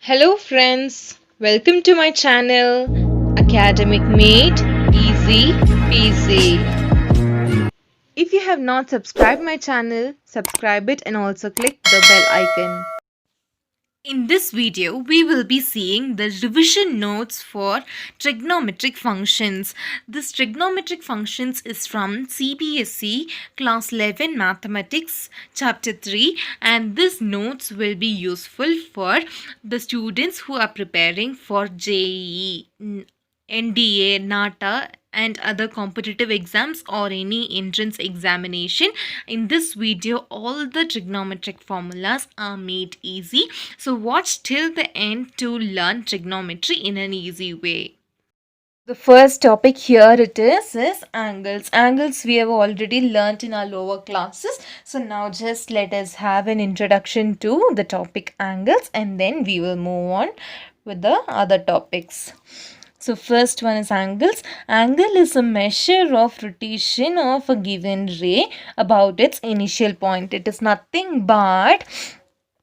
Hello friends, welcome to my channel Academic Made Easy Peasy. If you have not subscribed my channel, subscribe it and also click the bell icon. In this video, we will be seeing the revision notes for trigonometric functions. This trigonometric functions is from CBSE class 11 mathematics chapter 3, and these notes will be useful for the students who are preparing for JEE, NDA, NATA and other competitive exams or any entrance examination. In this video, all the trigonometric formulas are made easy. So watch till the end to learn trigonometry in an easy way. The first topic here is angles. Angles we have already learnt in our lower classes. So now just let us have an introduction to the topic angles and then we will move on with the other topics. So first one is angles. Angle is a measure of rotation of a given ray about its initial point. It is nothing but,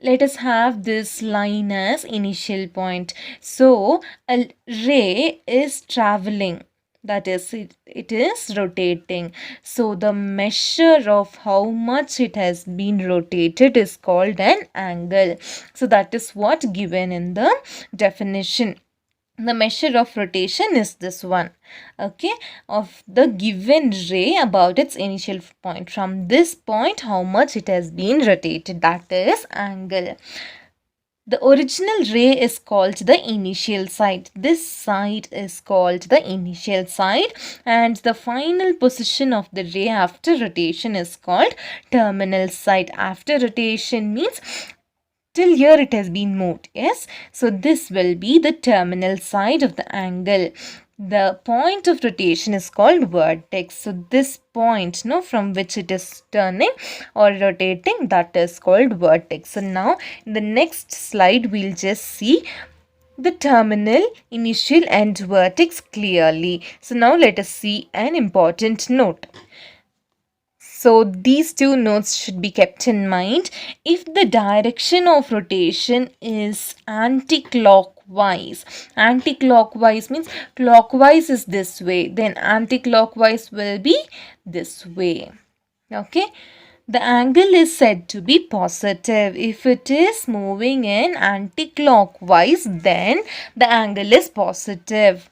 let us have this line as initial point. So a ray is traveling. That is, it is rotating. So the measure of how much it has been rotated is called an angle. So that is what given in the definition. The measure of rotation is this one, okay, of the given ray about its initial point. From this point, how much it has been rotated, that is angle. The original ray is called the initial side. This side is called the initial side, and the final position of the ray after rotation is called terminal side. After rotation means till here it has been moved, yes. So this will be the terminal side of the angle. The point of rotation is called vertex. So this point, from which it is turning or rotating, that is called vertex. So now in the next slide we'll just see the terminal, initial and vertex clearly. So now let us see an important note. So these two notes should be kept in mind. If the direction of rotation is anti-clockwise means clockwise is this way, then anti-clockwise will be this way. Okay. The angle is said to be positive. If it is moving in anti-clockwise, then the angle is positive.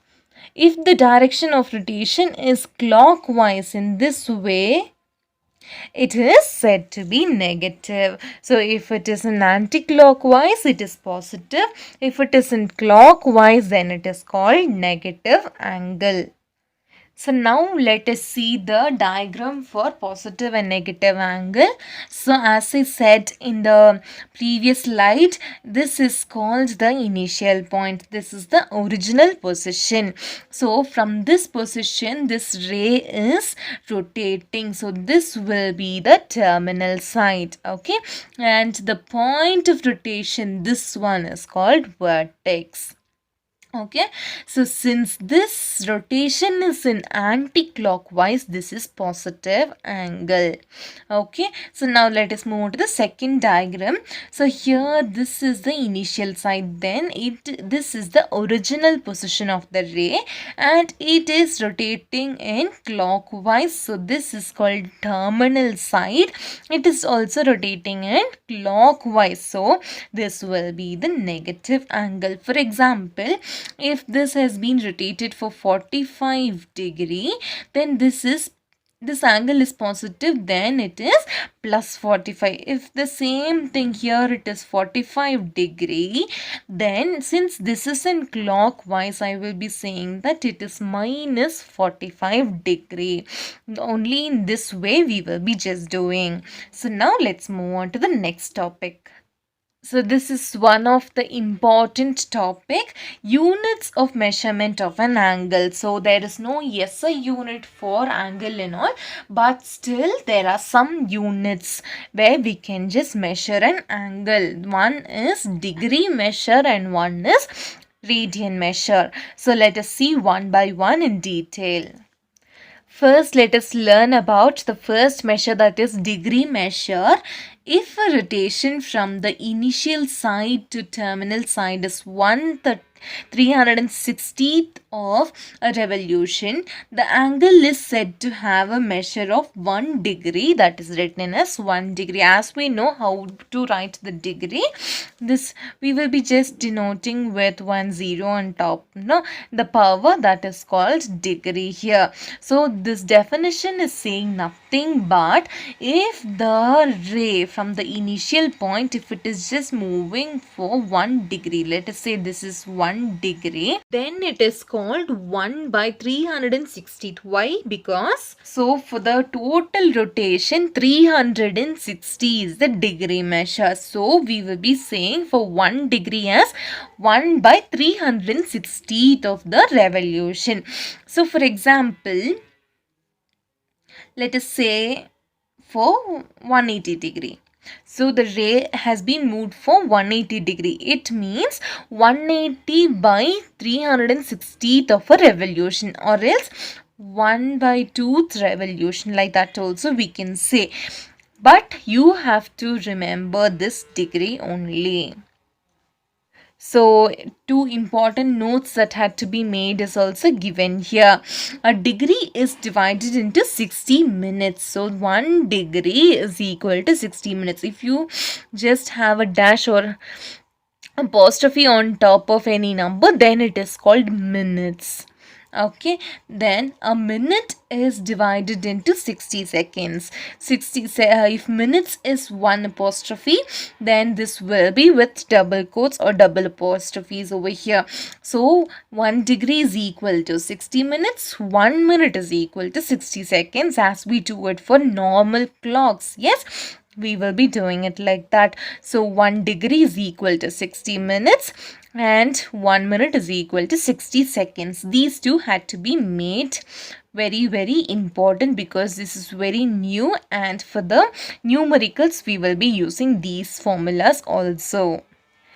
If the direction of rotation is clockwise in this way, it is said to be negative. So if it is in anti-clockwise, it is positive. If it is in clockwise, then it is called negative angle. So now let us see the diagram for positive and negative angle. So as I said in the previous slide, this is called the initial point. This is the original position. So from this position, this ray is rotating. So this will be the terminal side. Okay. And the point of rotation, this one is called vertex. Okay, so since this rotation is in anti-clockwise, this is positive angle. Okay, so now let us move on to the second diagram. So here this is the initial side, then this is the original position of the ray and it is rotating in clockwise. So this is called terminal side. It is also rotating in clockwise. So this will be the negative angle. For example, if this has been rotated for 45 degree, then this angle is positive, then it is plus 45. If the same thing here it is 45 degree, then since this is in clockwise, I will be saying that it is minus 45 degree. Only in this way we will be just doing. So now let's move on to the next topic. So this is one of the important topic, units of measurement of an angle. So there is no SI unit for angle and all, but still there are some units where we can just measure an angle. One is degree measure and one is radian measure. So let us see one by one in detail. First, let us learn about the first measure, that is degree measure. If a rotation from the initial side to terminal side is 360th of a revolution, the angle is said to have a measure of 1 degree, that is written as 1 degree. As we know how to write the degree, this we will be just denoting with 10 on top, no, the power, that is called degree here. So this definition is saying nothing but if the ray from the initial point, if it is just moving for 1 degree, let us say this is 1 degree, then it is called 1 by 360. Why? Because so for the total rotation 360 is the degree measure. So we will be saying for 1 degree as 1 by 360th of the revolution. So for example, let us say for 180 degree. So the ray has been moved for 180 degree. It means 180 by 360th of a revolution, or else 1 by 2th revolution, like that also we can say. But you have to remember this degree only. So two important notes that had to be made is also given here. A degree is divided into 60 minutes. So 1 degree is equal to 60 minutes. If you just have a dash or apostrophe on top of any number, then it is called minutes. Okay, then a minute is divided into 60 seconds. If minutes is 1 apostrophe, then this will be with double quotes or double apostrophes over here. So 1 degree is equal to 60 minutes, 1 minute is equal to 60 seconds, as we do it for normal clocks. Yes, we will be doing it like that. So 1 degree is equal to 60 minutes and 1 minute is equal to 60 seconds. These two had to be made very important because this is very new, and for the numericals we will be using these formulas also.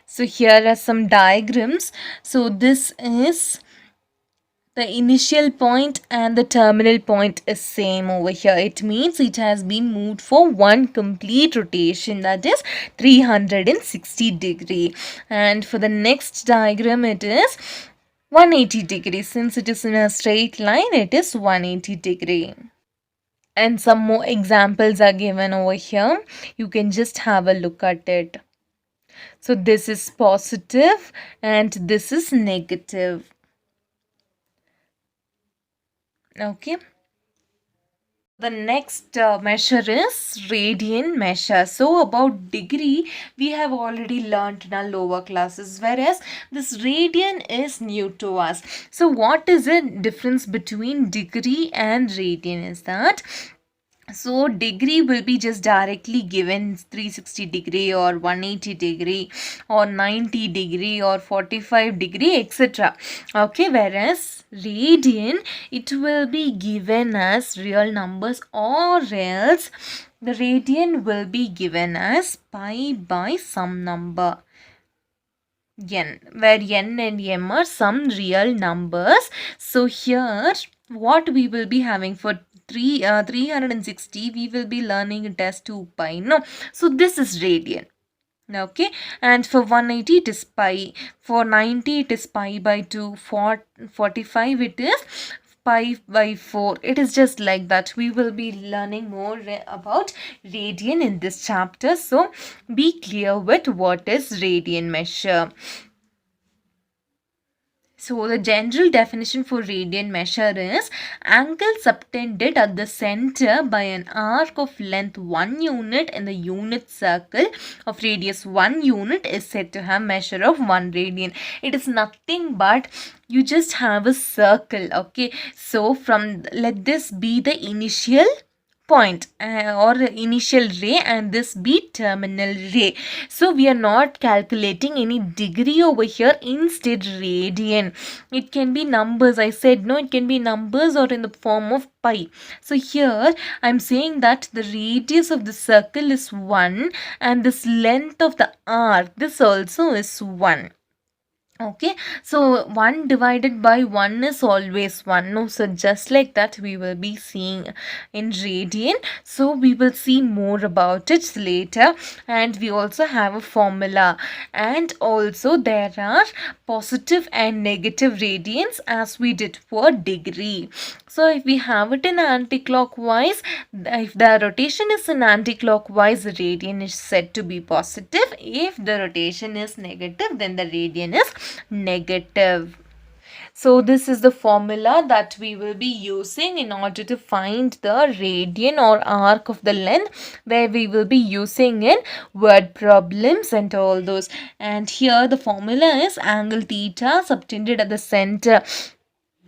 So here are some diagrams. So this is the initial point and the terminal point is same over here. It means it has been moved for 1 complete rotation, that is 360 degree. And for the next diagram it is 180 degree. Since it is in a straight line, it is 180 degree. And some more examples are given over here. You can just have a look at it. So this is positive and this is negative. Okay. The next measure is radian measure. So about degree we have already learnt in our lower classes, whereas this radian is new to us. So what is the difference between degree and radian is that, so degree will be just directly given 360 degree or 180 degree or 90 degree or 45 degree, etc. Okay, whereas radian, it will be given as real numbers, or else the radian will be given as pi by some number n, where n and m are some real numbers. So here what we will be having for 360, we will be learning it as 2 pi. No, so this is radian. Okay, and for 180 it is pi, for 90 it is pi by 2, for 45 it is pi by 4. It is just like that. We will be learning more about radian in this chapter, so be clear with what is radian measure. So the general definition for radian measure is angle subtended at the center by an arc of length 1 unit in the unit circle of radius 1 unit is said to have measure of 1 radian. It is nothing but you just have a circle. Okay, so from, let this be the initial point or initial ray and this be terminal ray. So we are not calculating any degree over here, instead radian. It can be numbers. I said no, it can be numbers or in the form of pi. So here I'm saying that the radius of the circle is 1 and this length of the arc, this also is 1. Okay, so 1 divided by 1 is always 1. No, so just like that we will be seeing in radian. So we will see more about it later, and we also have a formula, and also there are positive and negative radians as we did for degree. So if we have it in anti-clockwise, if the rotation is in anti-clockwise, the radian is said to be positive. If the rotation is negative, then the radian is negative. So this is the formula that we will be using in order to find the radian or arc of the length, where we will be using in word problems and all those. And here the formula is angle theta subtended at the center.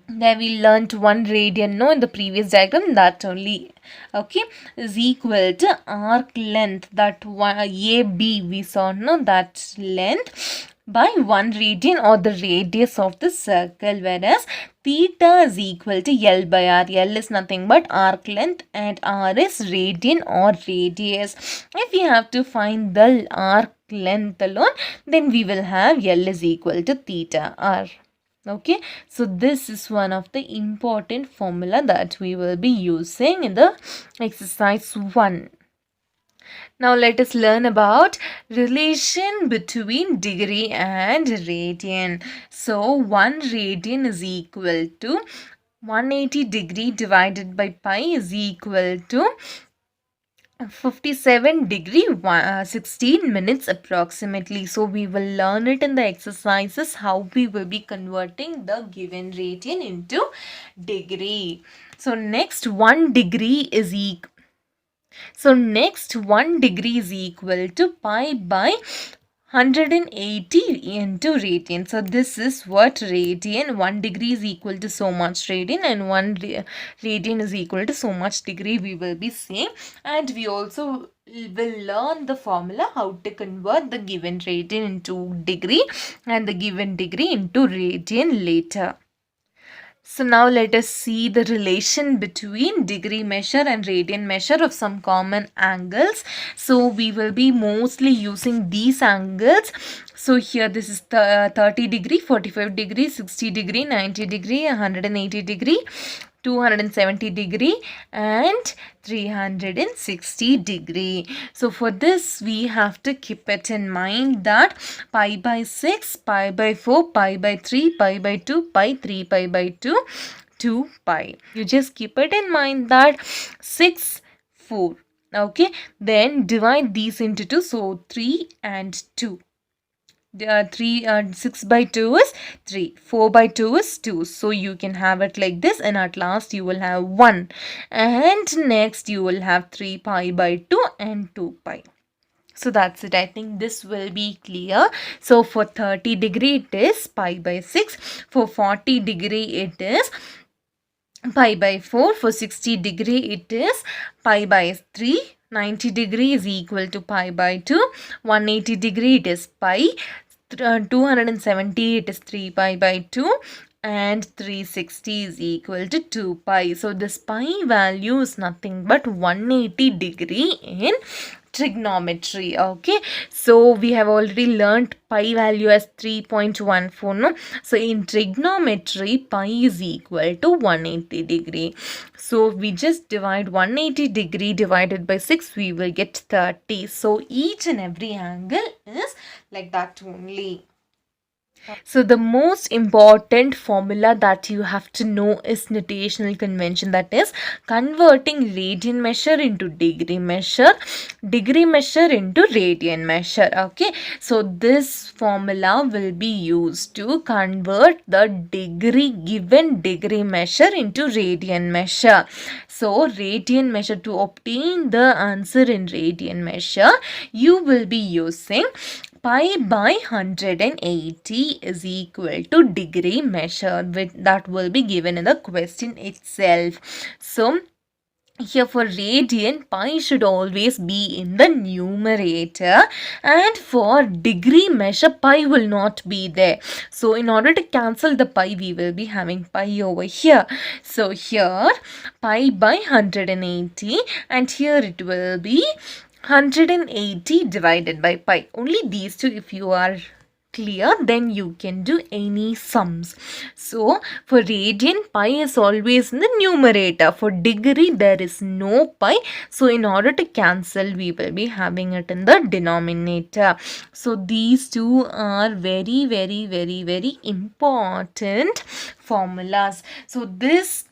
There we learnt 1 radian, no, in the previous diagram, that only, okay, is equal to arc length, that AB we saw, no, that length by 1 radian or the radius of the circle, whereas theta is equal to L by R. L is nothing but arc length and R is radian or radius. If we have to find the arc length alone, then we will have L is equal to theta R. Okay, so this is one of the important formula that we will be using in the exercise 1. Now let us learn about relation between degree and radian. So 1 radian is equal to 180 degree divided by pi is equal to 57 degree 16 minutes approximately. So we will learn it in the exercises how we will be converting the given radian into degree. So next 1 degree is equal to pi by 180 into radian. So this is what radian, 1 degree is equal to so much radian, and 1 radian is equal to so much degree we will be seeing. And we also will learn the formula how to convert the given radian into degree and the given degree into radian later. So now let us see the relation between degree measure and radian measure of some common angles. So we will be mostly using these angles. So here this is 30 degree, 45 degree, 60 degree, 90 degree, 180 degree, 270 degree and 360 degree. So for this we have to keep it in mind that pi by 6, pi by 4, pi by 3, pi by 2, pi 3 pi by 2, 2 pi. You just keep it in mind that 6, 4. Okay, then divide these into 2. So 3 and 2. 6 by 2 is 3, 4 by 2 is 2, so you can have it like this, and at last you will have 1, and next you will have 3 pi by 2 and 2 pi. So that's it. I think this will be clear. So for 30 degree it is pi by 6, for 40 degree it is pi by 4, for 60 degree it is pi by 3, 90 degree is equal to pi by 2, 180 degree it is pi, 270 it is 3 pi by 2, and 360 is equal to 2 pi. So this pi value is nothing but 180 degree in trigonometry. Okay, so we have already learnt pi value as 3.14, no? So in trigonometry pi is equal to 180 degree. So we just divide 180 degree divided by 6, we will get 30. So each and every angle is like that only. So the most important formula that you have to know is notational convention, that is converting radian measure into degree measure into radian measure. Okay, so this formula will be used to convert the given degree measure into radian measure. So radian measure, to obtain the answer in radian measure, you will be using pi by 180 is equal to degree measure, that will be given in the question itself. So here for radian, pi should always be in the numerator, and for degree measure pi will not be there. So in order to cancel the pi, we will be having pi over here. So here pi by 180, and here it will be 180 divided by pi. Only these two if you are clear, then you can do any sums. So for radian, pi is always in the numerator. For degree, there is no pi. So in order to cancel, we will be having it in the denominator. So these two are very, very, very, very important formulas. So this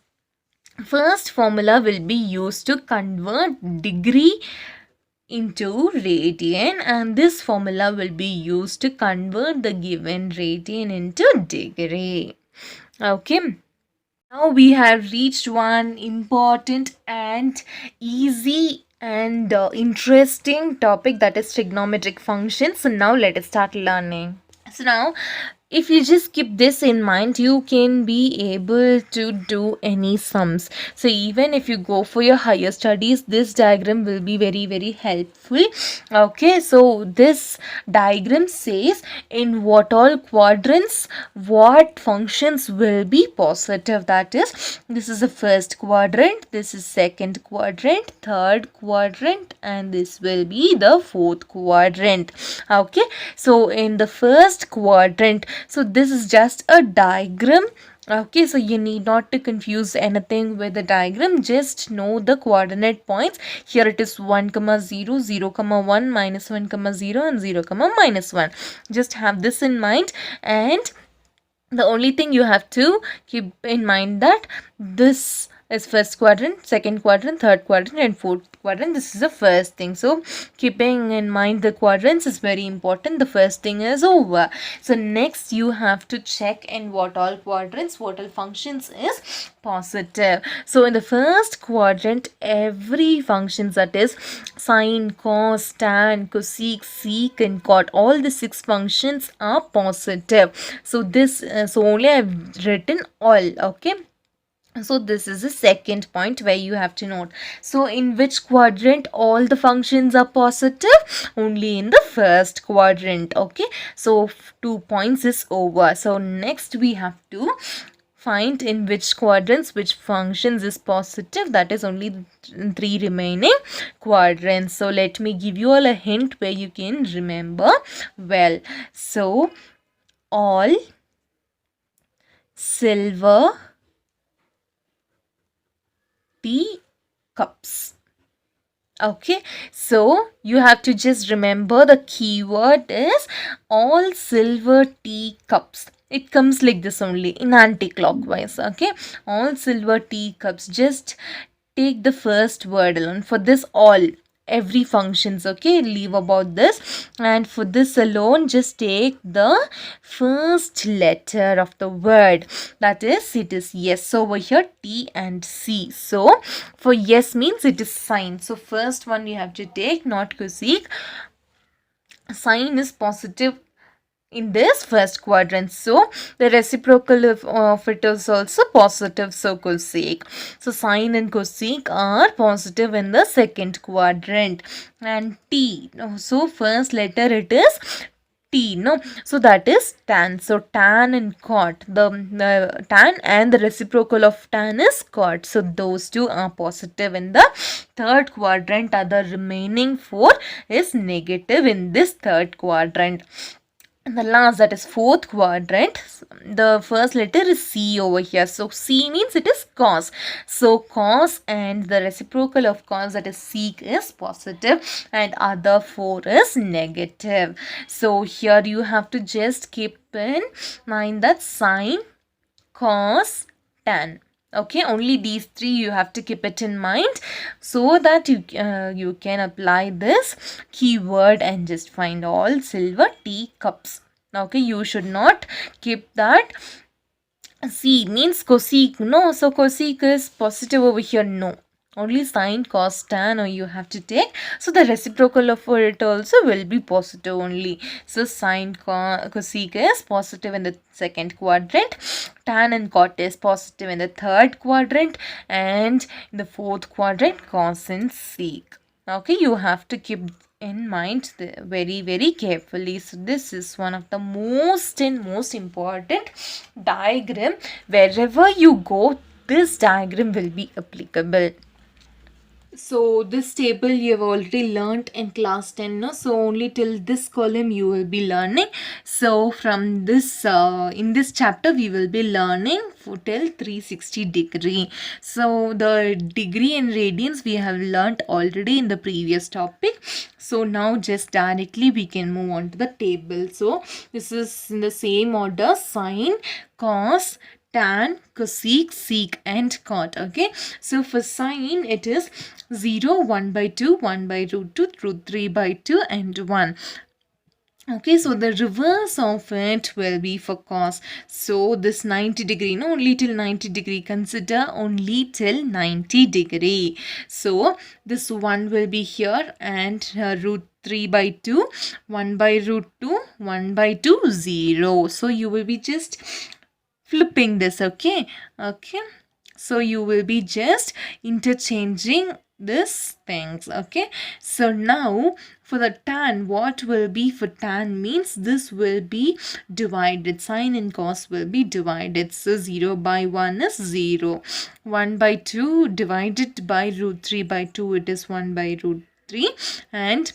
first formula will be used to convert degree into radian, and this formula will be used to convert the given radian into degree. Okay. Now we have reached one important and easy and interesting topic, that is trigonometric functions. So now let us start learning. So now, if you just keep this in mind, you can be able to do any sums. So even if you go for your higher studies, this diagram will be very, very helpful. Okay, so this diagram says in what all quadrants what functions will be positive. That is, this is the first quadrant, this is second quadrant, third quadrant, and this will be the fourth quadrant. Okay, so in the first quadrant, so this is just a diagram. Okay, so you need not to confuse anything with the diagram. Just know the coordinate points. Here it is 1, 0, 0, 1, minus 1, 0, and 0, minus 1. Just have this in mind, and the only thing you have to keep in mind that this is first quadrant, second quadrant, third quadrant, and fourth quadrant. This is the first thing. So keeping in mind the quadrants is very important. The first thing is over. So next you have to check in what all quadrants, what all functions is positive. So in the first quadrant, every functions, that is sine, cos, tan, cosec, sec, and cot, all the 6 functions are positive. So this so only I've written all. Okay, so this is the second point where you have to note. So in which quadrant all the functions are positive? Only in the first quadrant. Okay, so 2 points is over. So next we have to find in which quadrants which functions is positive. That is only 3 remaining quadrants. So let me give you all a hint where you can remember well. So all silver tea cups. Okay, so you have to just remember the keyword is all silver tea cups. It comes like this only in anti-clockwise. Okay, all silver tea cups. Just take the first word alone. For this, all, every functions. Okay, leave about this, and for this alone just take the first letter of the word. That is, it is yes. So over here T and C. So for yes means it is sine. So first one you have to take, not cosec. Sine is positive in this first quadrant, so the reciprocal of it is also positive, so cosec. So sine and cosec are positive in the second quadrant. And T, so first letter it is T, no, so that is tan. So tan and cot, the tan and the reciprocal of tan is cot, so those two are positive in the third quadrant. Other remaining 4 is negative in this third quadrant. And the last, that is fourth quadrant, the first letter is C over here. So C means it is cos. So cos and the reciprocal of cos, that is sec, is positive, and other 4 is negative. So here you have to just keep in mind that sine, cos, tan. Okay, only these 3 you have to keep it in mind, so that you can apply this keyword and just find all silver tea cups. Okay, you should not keep that C means cosec. No, so cosec is positive over here. No, only sine, cos, tan, or you have to take. So the reciprocal of it also will be positive only. So sine, cosec is positive in the second quadrant. Tan and cot is positive in the third quadrant. And in the fourth quadrant, cos and sec. Okay, you have to keep in mind very, very carefully. So this is one of the most important diagram. Wherever you go, this diagram will be applicable. So this table you have already learnt in class 10, no? So only till this column you will be learning. So from this, in this chapter we will be learning for till 360 degree. So the degree in radians we have learnt already in the previous topic. So now just directly we can move on to the table. So this is in the same order: sine, cos, tan, cosec, sec and cot. Okay, so for sine it is 0, 1 by 2, 1 by root 2, root 3 by 2 and 1. Okay, so the reverse of it will be for cos. So this 90 degree, no, only till 90 degree, consider only till 90 degree. So this 1 will be here and root 3 by 2, 1 by root 2, 1 by 2, 0. So you will be just flipping this. Okay, so you will be just interchanging these things. Okay, so now for the tan, what will be for tan means this will be divided. Sine and cos will be divided. So 0 by 1 is 0. 1 by 2 divided by root 3 by 2, it is 1 by root 3, and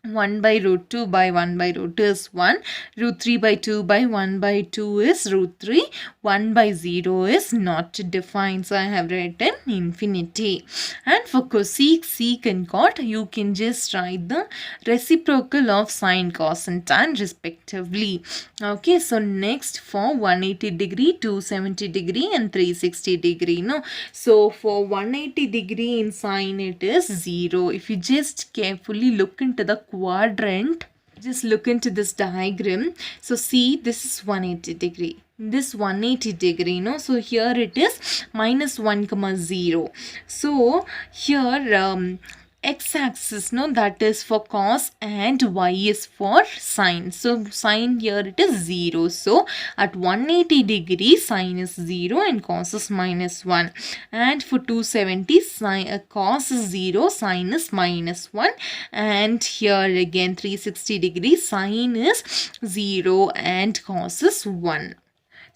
1 by root 2 by 1 by root 2 is 1. Root 3 by 2 by 1 by 2 is root 3. 1 by 0 is not defined. So I have written infinity. And for cosec, sec and cot, you can just write the reciprocal of sine, cos and tan respectively. Okay, so next for 180 degree, 270 degree and 360 degree. No, so for 180 degree in sine it is 0. If you just carefully look into the quadrant, just look into this diagram. So see, this is 180 degree, this 180 degree, no? So here it is minus 1 comma 0. So here x-axis, no, that is for cos and y is for sine. So sine here it is 0. So at 180 degrees sine is 0 and cos is minus 1. And for 270 sine, cos is 0, sine is minus 1. And here again 360 degrees sine is 0 and cos is 1.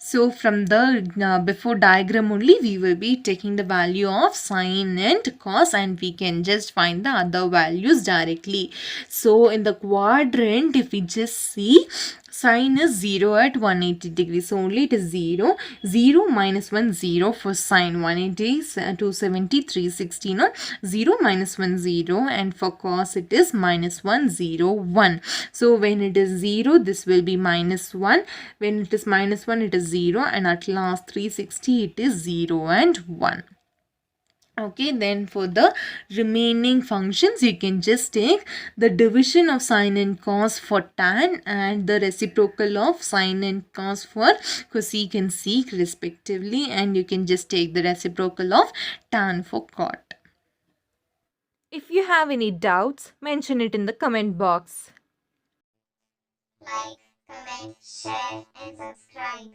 So from the before diagram only we will be taking the value of sine and cos and we can just find the other values directly. So in the quadrant if we just see, sine is 0 at 180 degrees. So only it is 0. 0 minus 1, 0 for sine. 180 is 270, 360. No? 0 minus 1, 0. And for cos it is minus 1, 0, 1. So when it is 0, this will be minus 1. When it is minus 1, it is 0. And at last 360, it is 0 and 1. Okay, then for the remaining functions, you can just take the division of sine and cos for tan and the reciprocal of sine and cos for cosec and sec respectively, and you can just take the reciprocal of tan for cot. If you have any doubts, mention it in the comment box. Like, comment, share and subscribe.